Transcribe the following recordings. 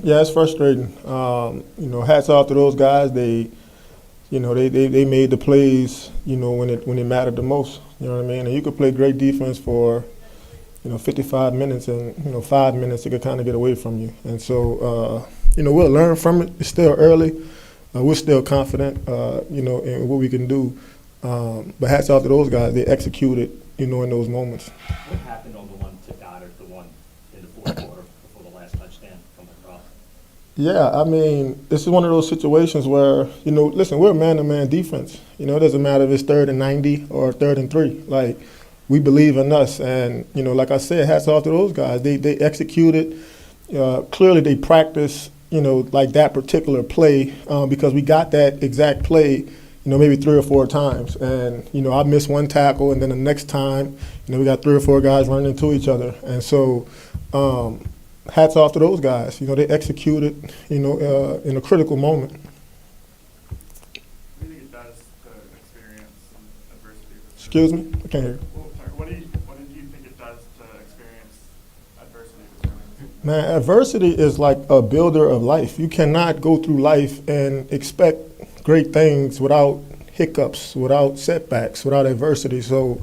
Yeah, it's frustrating. Hats off to those guys. They made the plays, when it mattered the most. You know what I mean? And you could play great defense for, 55 minutes, and 5 minutes it could kind of get away from you. And so, we'll learn from it. It's still early. We're still confident, in what we can do. But hats off to those guys. They executed, in those moments. What happened on the one to Goddard, the one in the fourth quarter before the last touchdown from across? Yeah, I mean, this is one of those situations where, listen, we're a man-to-man defense. It doesn't matter if it's 3rd and 90 or 3rd and 3. Like, we believe in us. And, like I said, hats off to those guys. They executed. Clearly they practiced, like that particular play because we got that exact play, maybe 3 or 4 times. And, I missed one tackle, and then the next time, we got 3 or 4 guys running into each other. And so hats off to those guys. They executed, in a critical moment. What do you think it does to experience some adversity? Excuse me? I can't hear you. Well, sorry, what do you think it does to experience adversity this early? Man, adversity is like a builder of life. You cannot go through life and expect great things without hiccups, without setbacks, without adversity. So,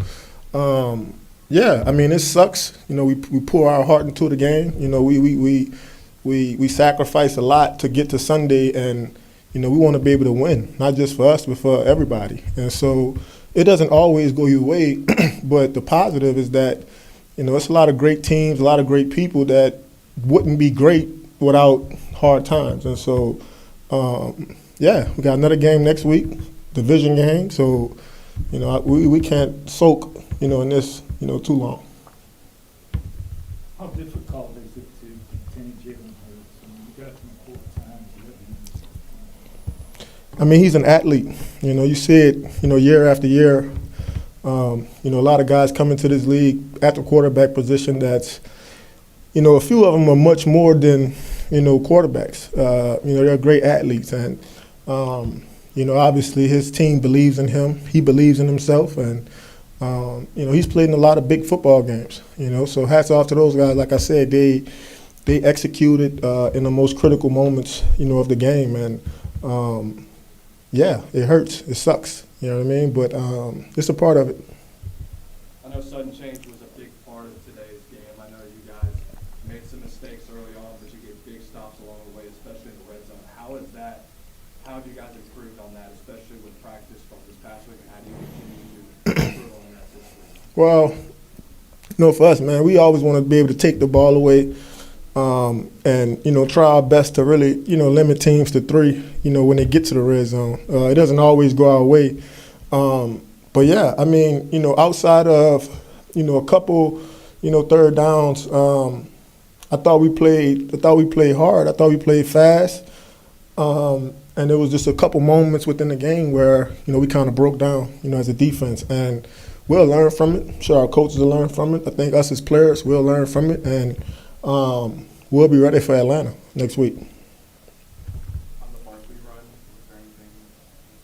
yeah, I mean, it sucks. We pour our heart into the game. We sacrifice a lot to get to Sunday, and we want to be able to win, not just for us, but for everybody. And so it doesn't always go your way, but the positive is that, it's a lot of great teams, a lot of great people that wouldn't be great without hard times. And so, yeah, we got another game next week, division game. So, we can't soak, in this, too long. How difficult is it to contain Jalen Hurts? You got him 4 times. I mean, he's an athlete. You see it, year after year. A lot of guys come into this league at the quarterback position that's, a few of them are much more than, quarterbacks. They're great athletes. And, obviously his team believes in him. He believes in himself. And, he's played in a lot of big football games, So hats off to those guys. Like I said, they executed in the most critical moments, of the game. And, yeah, it hurts. It sucks. You know what I mean? But it's a part of it. I know sudden change was a big part of today's game. I know you guys made some mistakes early on, but you gave big stops along the way, especially in the red zone. How have you guys improved on that, especially with practice from this past week? And how do you continue to improve on that this week? Well, for us, man, we always want to be able to take the ball away and, try our best to really, limit teams to 3, when they get to the red zone. It doesn't always go our way. But, yeah, I mean, outside of, a couple, third downs, I thought we played hard. I thought we played fast. And there was just a couple moments within the game where, we kind of broke down, as a defense. And we'll learn from it. I'm sure our coaches will learn from it. I think us as players will learn from it. And we'll be ready for Atlanta next week. On the Barkley run, is there anything you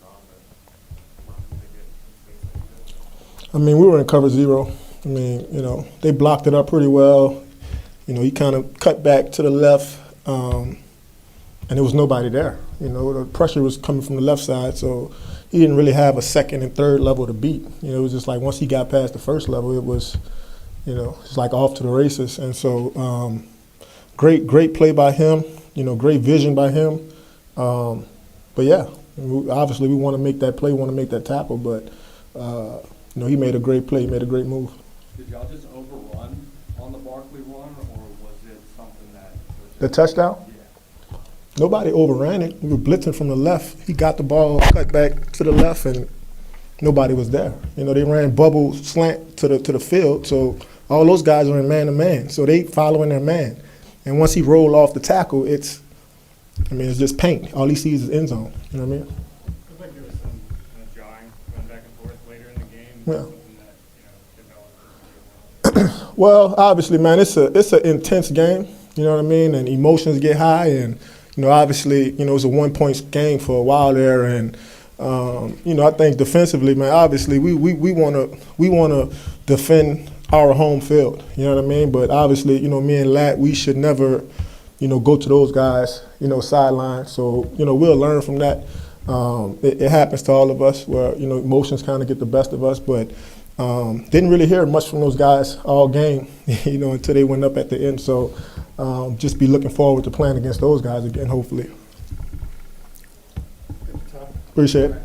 saw that allowed them to get space like this? I mean, we were in cover 0. I mean, they blocked it up pretty well. He kind of cut back to the left, and there was nobody there. The pressure was coming from the left side, so he didn't really have a second and third level to beat. It was just like once he got past the first level, it was, it's like off to the races. And so great play by him, great vision by him. But, yeah, obviously we want to make that play, want to make that tackle, but, he made a great play, he made a great move. Did y'all just overrun on the Barkley run, or was it something that – The touchdown? Yeah. Nobody overran it. We were blitzing from the left. He got the ball, cut back to the left, and nobody was there. They ran bubble slant to the field, so all those guys are in man-to-man, so they following their man. And once he rolled off the tackle, it's just paint. All he sees is end zone. You know what I mean? I feel like there was some kind of jawing going back and forth later in the game. Yeah. Something that, developed. Well, obviously, man, it's an intense game. You know what I mean? And emotions get high, and obviously, it was a 1-point game for a while there, and I think defensively, man, obviously we wanna defend our home field. You know what I mean? But obviously, me and Lat, we should never, go to those guys, sideline. So, we'll learn from that. It happens to all of us where, emotions kind of get the best of us, but didn't really hear much from those guys all game, until they went up at the end. So just be looking forward to playing against those guys again, hopefully. Appreciate it.